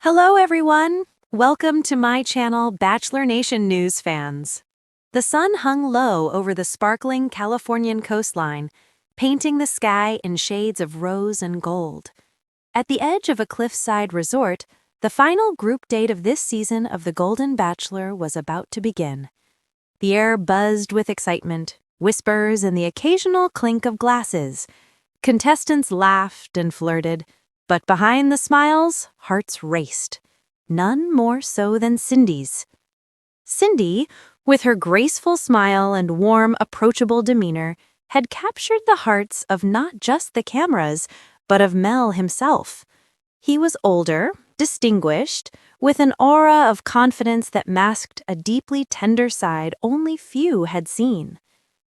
Hello, everyone! Welcome to my channel, Bachelor Nation News fans. The sun hung low over the sparkling Californian coastline, painting the sky in shades of rose and gold. At the edge of a cliffside resort, the final group date of this season of The Golden Bachelor was about to begin. The air buzzed with excitement, whispers and the occasional clink of glasses. Contestants laughed and flirted, but behind the smiles, hearts raced. None more so than Cindy's. Cindy, with her graceful smile and warm, approachable demeanor, had captured the hearts of not just the cameras, but of Mel himself. He was older, distinguished, with an aura of confidence that masked a deeply tender side only few had seen.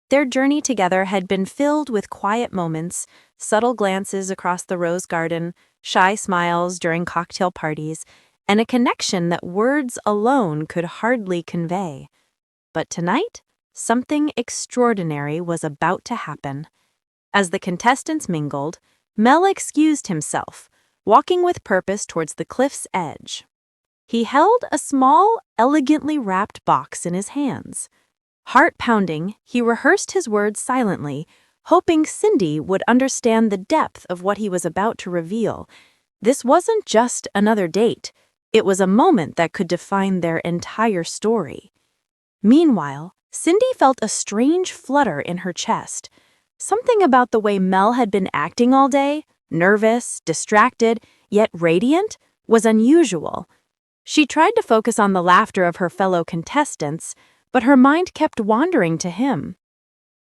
Their journey together had been filled with quiet moments, subtle glances across the rose garden, shy smiles during cocktail parties, and a connection that words alone could hardly convey. But tonight, something extraordinary was about to happen. As the contestants mingled, Mel excused himself, walking with purpose towards the cliff's edge. He held a small, elegantly wrapped box in his hands. Heart-pounding, he rehearsed his words silently, hoping Cindy would understand the depth of what he was about to reveal. This wasn't just another date. It was a moment that could define their entire story. Meanwhile, Cindy felt a strange flutter in her chest. Something about the way Mel had been acting all day, nervous, distracted, yet radiant, was unusual. She tried to focus on the laughter of her fellow contestants, but her mind kept wandering to him.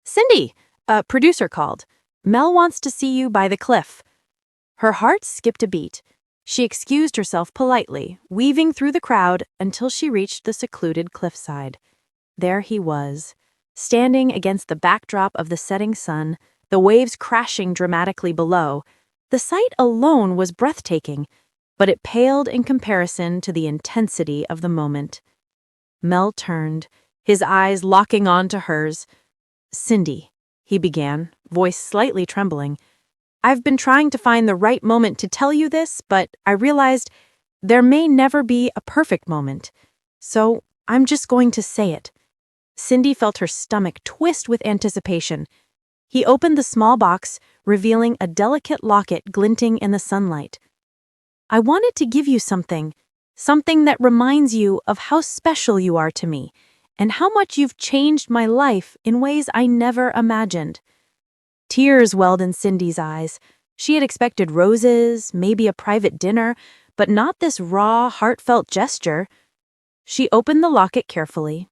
"Cindy," a producer called. "Mel wants to see you by the cliff." Her heart skipped a beat. She excused herself politely, weaving through the crowd until she reached the secluded cliffside. There he was, standing against the backdrop of the setting sun, the waves crashing dramatically below. The sight alone was breathtaking, but it paled in comparison to the intensity of the moment. Mel turned, his eyes locking on to hers. "Cindy," he began, voice slightly trembling. "I've been trying to find the right moment to tell you this, but I realized there may never be a perfect moment. So I'm just going to say it." Cindy felt her stomach twist with anticipation. He opened the small box, revealing a delicate locket glinting in the sunlight. "I wanted to give you something that reminds you of how special you are to me, and how much you've changed my life in ways I never imagined." Tears welled in Cindy's eyes. She had expected roses, maybe a private dinner, but not this raw, heartfelt gesture. She opened the locket carefully.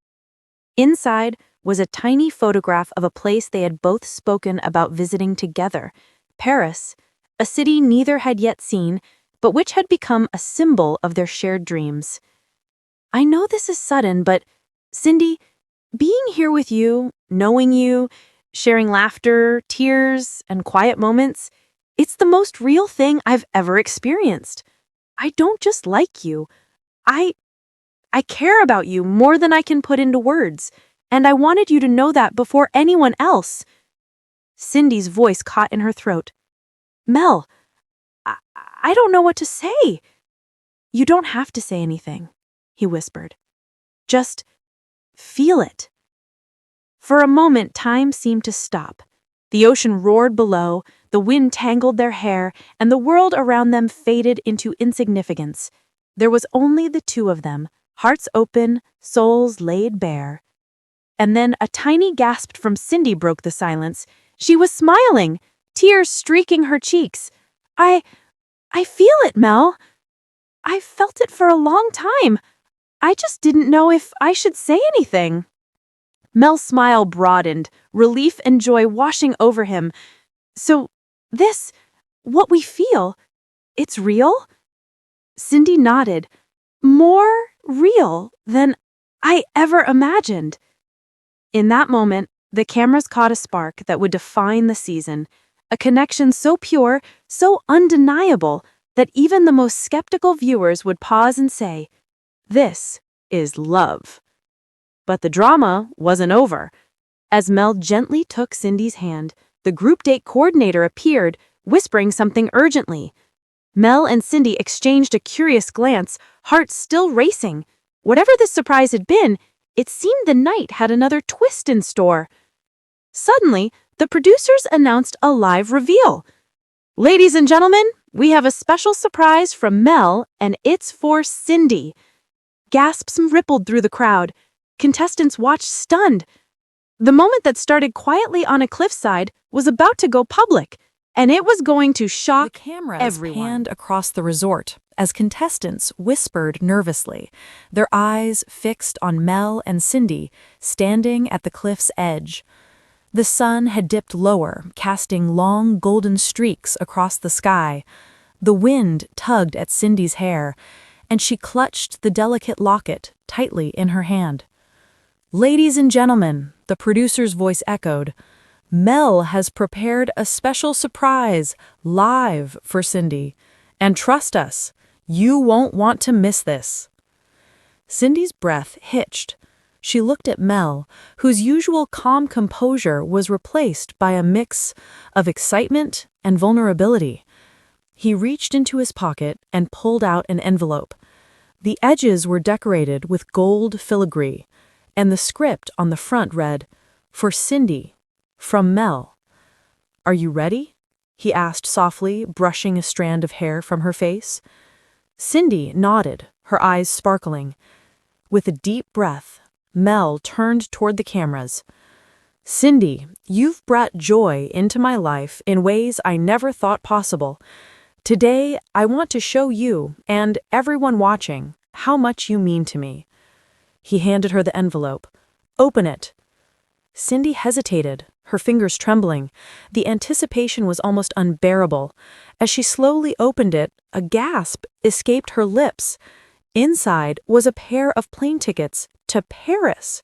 Inside was a tiny photograph of a place they had both spoken about visiting together, Paris, a city neither had yet seen, but which had become a symbol of their shared dreams. "I know this is sudden, but Cindy, being here with you, knowing you, sharing laughter, tears, and quiet moments, it's the most real thing I've ever experienced. I don't just like you. I care about you more than I can put into words, and I wanted you to know that before anyone else." Cindy's voice caught in her throat. "Mel, I don't know what to say." "You don't have to say anything," he whispered. "Just feel it." For a moment, time seemed to stop. The ocean roared below, the wind tangled their hair, and the world around them faded into insignificance. There was only the two of them, hearts open, souls laid bare. And then a tiny gasp from Cindy broke the silence. She was smiling, tears streaking her cheeks. I feel it, Mel. I've felt it for a long time. I just didn't know if I should say anything." Mel's smile broadened, relief and joy washing over him. "So what we feel, it's real?" Cindy nodded. "More real than I ever imagined." In that moment, the cameras caught a spark that would define the season, a connection so pure, so undeniable, that even the most skeptical viewers would pause and say, "This is love." But the drama wasn't over. As Mel gently took Cindy's hand, the group date coordinator appeared, whispering something urgently. Mel and Cindy exchanged a curious glance, hearts still racing. Whatever this surprise had been, it seemed the night had another twist in store. Suddenly, the producers announced a live reveal. Ladies and gentlemen, we have a special surprise from Mel, and it's for Cindy. Gasps rippled through the crowd. Contestants watched stunned. The moment that started quietly on a cliffside was about to go public, and it was going to shock Cameras everyone. panned across the resort as contestants whispered nervously, their eyes fixed on Mel and Cindy, standing at the cliff's edge. The sun had dipped lower, casting long golden streaks across the sky. The wind tugged at Cindy's hair, and she clutched the delicate locket tightly in her hand. "Ladies and gentlemen," the producer's voice echoed, "Mel has prepared a special surprise live for Cindy. And trust us, you won't want to miss this." Cindy's breath hitched. She looked at Mel, whose usual calm composure was replaced by a mix of excitement and vulnerability. He reached into his pocket and pulled out an envelope. The edges were decorated with gold filigree, and the script on the front read, "For Cindy, from Mel." "Are you ready?" he asked softly, brushing a strand of hair from her face. Cindy nodded, her eyes sparkling. With a deep breath, Mel turned toward the cameras. "Cindy, you've brought joy into my life in ways I never thought possible. Today, I want to show you, and everyone watching, how much you mean to me." He handed her the envelope. "Open it." Cindy hesitated, her fingers trembling. The anticipation was almost unbearable. As she slowly opened it, a gasp escaped her lips. Inside was a pair of plane tickets to Paris.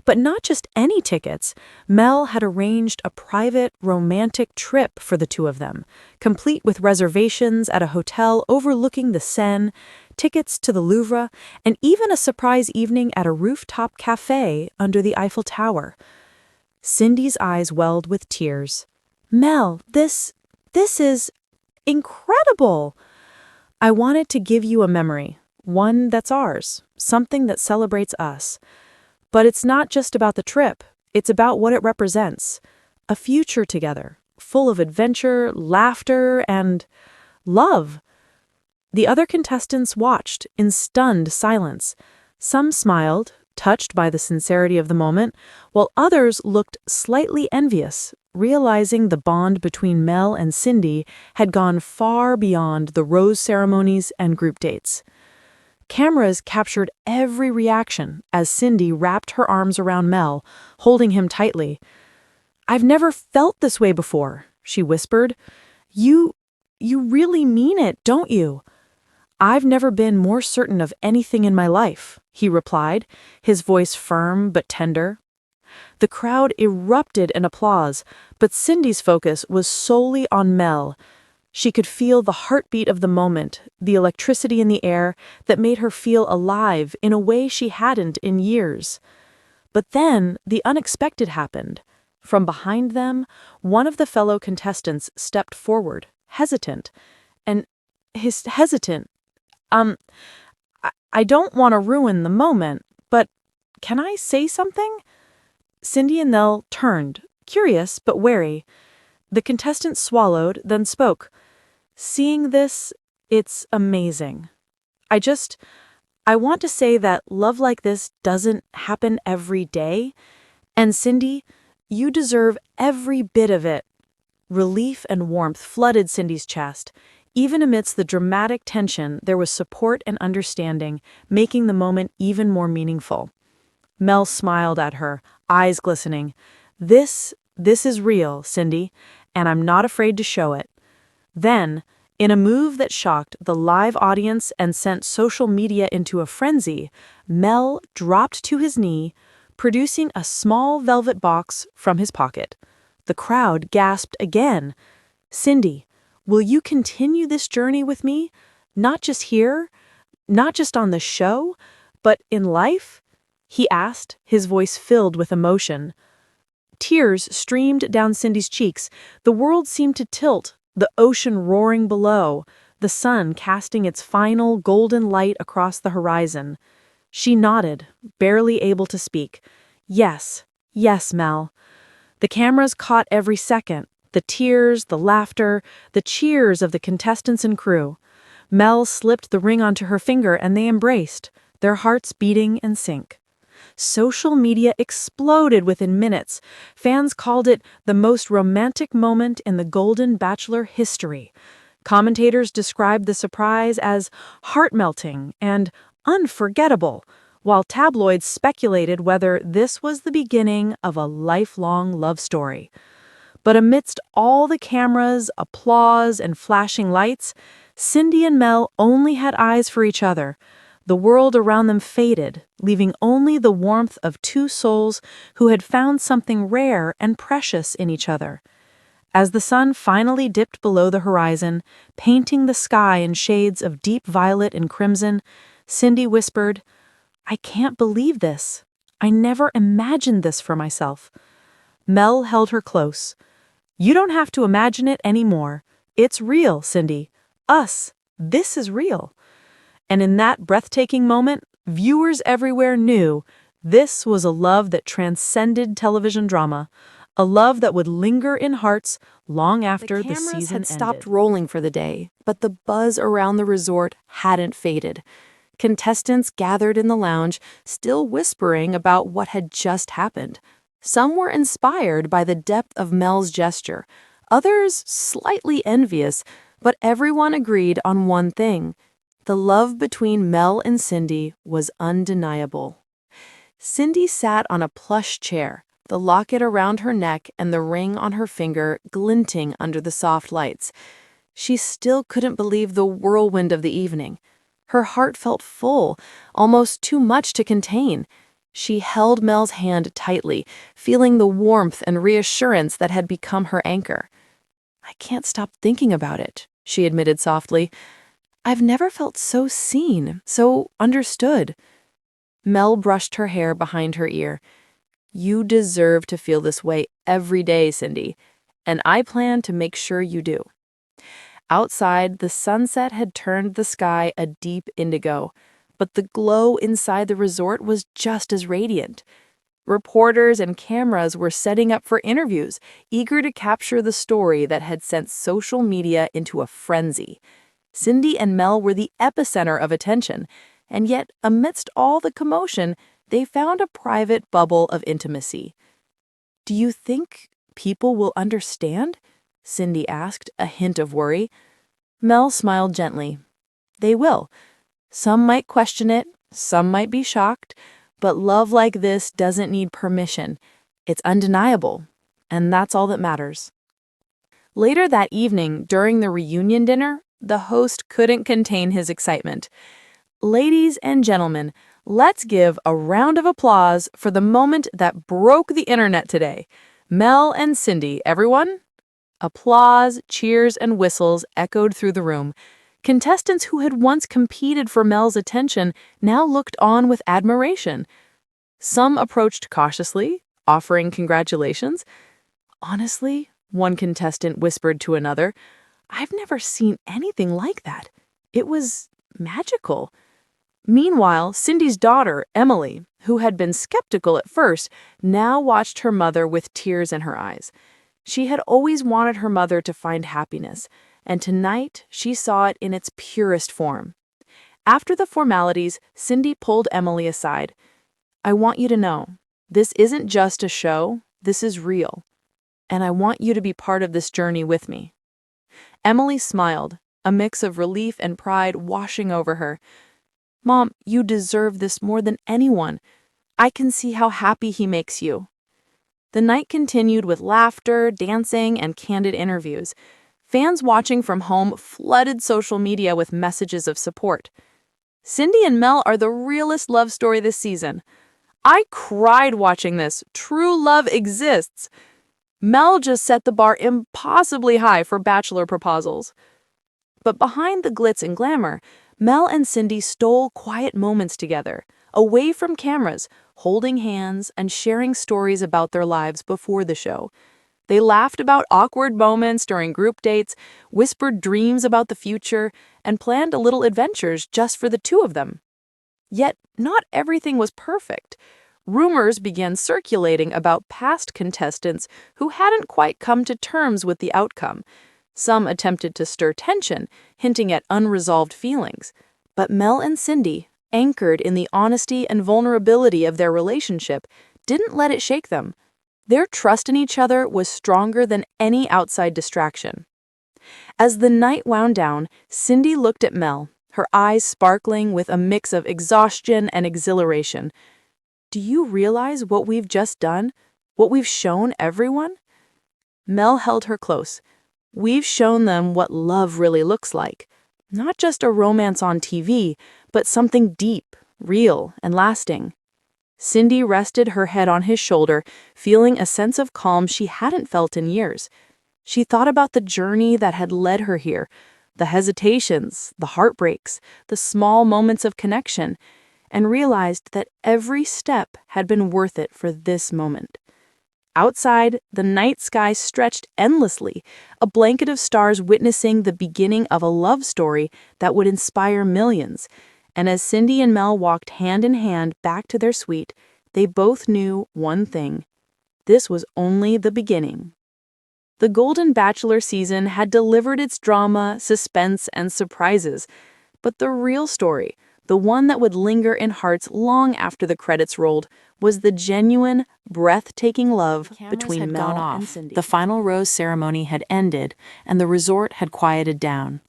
But not just any tickets. Mel had arranged a private, romantic trip for the two of them, complete with reservations at a hotel overlooking the Seine, tickets to the Louvre, and even a surprise evening at a rooftop cafe under the Eiffel Tower. Cindy's eyes welled with tears. "Mel, this is incredible! I wanted to give you a memory, one that's ours, something that celebrates us. But it's not just about the trip, it's about what it represents. A future together, full of adventure, laughter, and love." The other contestants watched in stunned silence. Some smiled, touched by the sincerity of the moment, while others looked slightly envious, realizing the bond between Mel and Cindy had gone far beyond the rose ceremonies and group dates. Cameras captured every reaction as Cindy wrapped her arms around Mel, holding him tightly. "I've never felt this way before," she whispered. You really mean it, don't you?" "I've never been more certain of anything in my life," he replied, his voice firm but tender. The crowd erupted in applause, but Cindy's focus was solely on Mel. She could feel the heartbeat of the moment, the electricity in the air that made her feel alive in a way she hadn't in years. But then the unexpected happened. From behind them, one of the fellow contestants stepped forward, hesitant. I don't want to ruin the moment, but can I say something?" Cindy and Mel turned, curious but wary. The contestant swallowed, then spoke. "Seeing this, it's amazing. I want to say that love like this doesn't happen every day. And Cindy, you deserve every bit of it." Relief and warmth flooded Cindy's chest. Even amidst the dramatic tension, there was support and understanding, making the moment even more meaningful. Mel smiled at her, eyes glistening. This is real, Cindy, and I'm not afraid to show it." Then, in a move that shocked the live audience and sent social media into a frenzy, Mel dropped to his knee, producing a small velvet box from his pocket. The crowd gasped again. "Cindy, will you continue this journey with me? Not just here, not just on the show, but in life?" he asked, his voice filled with emotion. Tears streamed down Cindy's cheeks. The world seemed to tilt, the ocean roaring below, the sun casting its final golden light across the horizon. She nodded, barely able to speak. Yes, yes, Mel. The cameras caught every second, the tears, the laughter, the cheers of the contestants and crew. Mel slipped the ring onto her finger and they embraced, their hearts beating in sync. Social media exploded within minutes. Fans called it the most romantic moment in the Golden Bachelor history. Commentators described the surprise as heart-melting and unforgettable, while tabloids speculated whether this was the beginning of a lifelong love story. But amidst all the cameras, applause, and flashing lights, Cindy and Mel only had eyes for each other. The world around them faded, leaving only the warmth of two souls who had found something rare and precious in each other. As the sun finally dipped below the horizon, painting the sky in shades of deep violet and crimson, Cindy whispered, "I can't believe this. I never imagined this for myself." Mel held her close. "You don't have to imagine it anymore. It's real, Cindy. Us. This is real." And in that breathtaking moment, viewers everywhere knew this was a love that transcended television drama, a love that would linger in hearts long after the season cameras had stopped ended. rolling for the day, but the buzz around the resort hadn't faded. Contestants gathered in the lounge, still whispering about what had just happened. Some were inspired by the depth of Mel's gesture, others slightly envious, but everyone agreed on one thing. The love between Mel and Cindy was undeniable. Cindy sat on a plush chair, the locket around her neck and the ring on her finger glinting under the soft lights. She still couldn't believe the whirlwind of the evening. Her heart felt full, almost too much to contain. She held Mel's hand tightly, feeling the warmth and reassurance that had become her anchor. "I can't stop thinking about it," she admitted softly. "I've never felt so seen, so understood." Mel brushed her hair behind her ear. "You deserve to feel this way every day, Cindy, and I plan to make sure you do." Outside, the sunset had turned the sky a deep indigo, but the glow inside the resort was just as radiant. Reporters and cameras were setting up for interviews, eager to capture the story that had sent social media into a frenzy. Cindy and Mel were the epicenter of attention, and yet, amidst all the commotion, they found a private bubble of intimacy. "Do you think people will understand?" Cindy asked, a hint of worry. Mel smiled gently. "They will. Some might question it, some might be shocked, but love like this doesn't need permission. It's undeniable, and that's all that matters." Later that evening, during the reunion dinner, the host couldn't contain his excitement. "Ladies and gentlemen, let's give a round of applause for the moment that broke the internet today. Mel and Cindy, everyone." Applause, cheers, and whistles echoed through the room. Contestants who had once competed for Mel's attention now looked on with admiration. Some approached cautiously, offering congratulations. "Honestly," one contestant whispered to another, "I've never seen anything like that. It was magical." Meanwhile, Cindy's daughter, Emily, who had been skeptical at first, now watched her mother with tears in her eyes. She had always wanted her mother to find happiness, and tonight she saw it in its purest form. After the formalities, Cindy pulled Emily aside. "I want you to know, this isn't just a show, this is real. And I want you to be part of this journey with me." Emily smiled, a mix of relief and pride washing over her. "Mom, you deserve this more than anyone. I can see how happy he makes you." The night continued with laughter, dancing, and candid interviews. Fans watching from home flooded social media with messages of support. "Cindy and Mel are the realest love story this season. I cried watching this. True love exists. Mel just set the bar impossibly high for Bachelor proposals." But behind the glitz and glamour, Mel and Cindy stole quiet moments together, away from cameras, holding hands and sharing stories about their lives before the show. They laughed about awkward moments during group dates, whispered dreams about the future, and planned little adventures just for the two of them. Yet, not everything was perfect. Rumors began circulating about past contestants who hadn't quite come to terms with the outcome. Some attempted to stir tension, hinting at unresolved feelings. But Mel and Cindy, anchored in the honesty and vulnerability of their relationship, didn't let it shake them. Their trust in each other was stronger than any outside distraction. As the night wound down, Cindy looked at Mel, her eyes sparkling with a mix of exhaustion and exhilaration. "Do you realize what we've just done? What we've shown everyone?" Mel held her close. "We've shown them what love really looks like. Not just a romance on TV, but something deep, real, and lasting." Cindy rested her head on his shoulder, feeling a sense of calm she hadn't felt in years. She thought about the journey that had led her here, the hesitations, the heartbreaks, the small moments of connection, and realized that every step had been worth it for this moment. Outside, the night sky stretched endlessly, a blanket of stars witnessing the beginning of a love story that would inspire millions. And as Cindy and Mel walked hand in hand back to their suite, they both knew one thing: this was only the beginning. The Golden Bachelor season had delivered its drama, suspense, and surprises. But the real story, the one that would linger in hearts long after the credits rolled, was the genuine, breathtaking love between Mel and Cindy. The final rose ceremony had ended, and the resort had quieted down.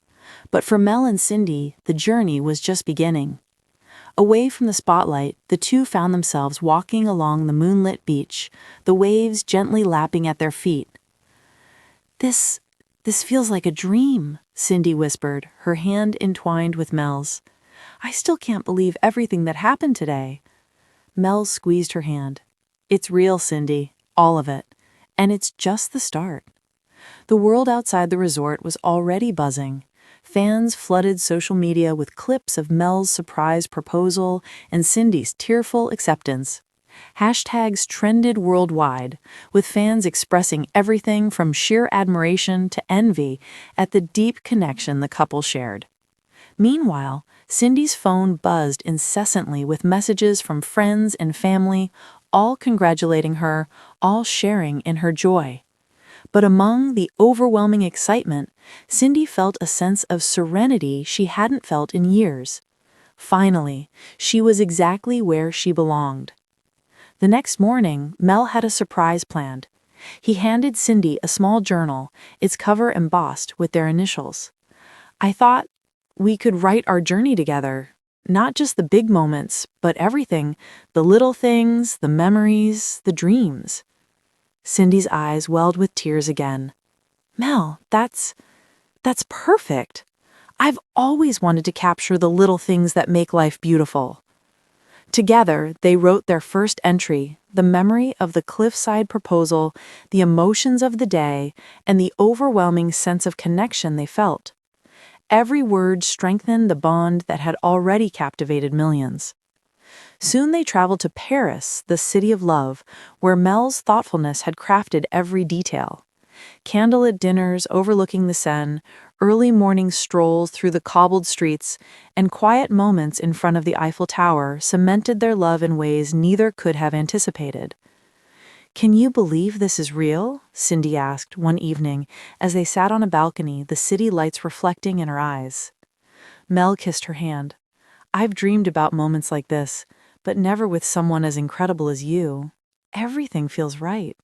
But for Mel and Cindy, the journey was just beginning. Away from the spotlight, the two found themselves walking along the moonlit beach, the waves gently lapping at their feet. This feels like a dream," Cindy whispered, her hand entwined with Mel's. "I still can't believe everything that happened today." Mel squeezed her hand. "It's real, Cindy, all of it. And it's just the start." The world outside the resort was already buzzing. Fans flooded social media with clips of Mel's surprise proposal and Cindy's tearful acceptance. Hashtags trended worldwide, with fans expressing everything from sheer admiration to envy at the deep connection the couple shared. Meanwhile, Cindy's phone buzzed incessantly with messages from friends and family, all congratulating her, all sharing in her joy. But among the overwhelming excitement, Cindy felt a sense of serenity she hadn't felt in years. Finally, she was exactly where she belonged. The next morning, Mel had a surprise planned. He handed Cindy a small journal, its cover embossed with their initials. "I thought we could write our journey together. Not just the big moments, but everything, the little things, the memories, the dreams." Cindy's eyes welled with tears again. "Mel, that's perfect. I've always wanted to capture the little things that make life beautiful." Together, they wrote their first entry, the memory of the cliffside proposal, the emotions of the day, and the overwhelming sense of connection they felt. Every word strengthened the bond that had already captivated millions. Soon they traveled to Paris, the city of love, where Mel's thoughtfulness had crafted every detail. Candlelit dinners overlooking the Seine, early morning strolls through the cobbled streets, and quiet moments in front of the Eiffel Tower cemented their love in ways neither could have anticipated. "Can you believe this is real?" Cindy asked one evening as they sat on a balcony, the city lights reflecting in her eyes. Mel kissed her hand. "I've dreamed about moments like this, but never with someone as incredible as you. Everything feels right."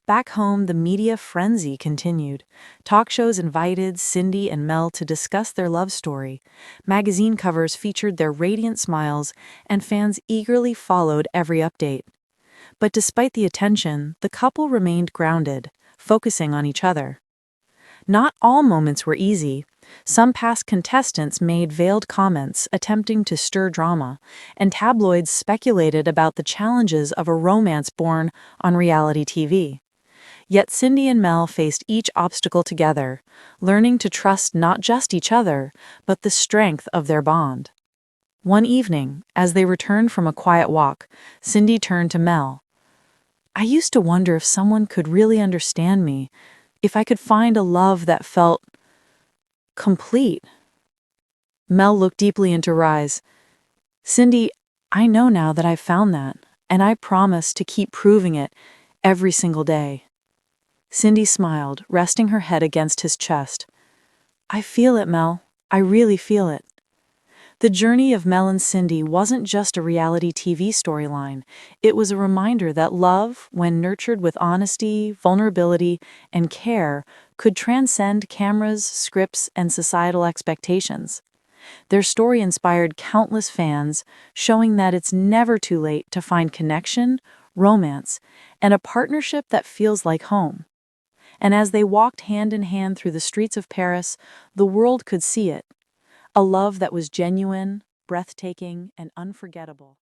Back home, the media frenzy continued. Talk shows invited Cindy and Mel to discuss their love story. Magazine covers featured their radiant smiles, and fans eagerly followed every update. But despite the attention, the couple remained grounded, focusing on each other. Not all moments were easy. Some past contestants made veiled comments attempting to stir drama, and tabloids speculated about the challenges of a romance born on reality TV. Yet Cindy and Mel faced each obstacle together, learning to trust not just each other, but the strength of their bond. One evening, as they returned from a quiet walk, Cindy turned to Mel. I used to wonder if someone could really understand me, if I could find a love that felt complete. Mel looked deeply into her eyes. Cindy, I know now that I've found that, and I promise to keep proving it every single day. Cindy smiled, resting her head against his chest. I feel it, Mel. I really feel it. The journey of Mel and Cindy wasn't just a reality TV storyline. It was a reminder that love, when nurtured with honesty, vulnerability, and care, could transcend cameras, scripts, and societal expectations. Their story inspired countless fans, showing that it's never too late to find connection, romance, and a partnership that feels like home. And as they walked hand in hand through the streets of Paris, the world could see it. A love that was genuine, breathtaking, and unforgettable.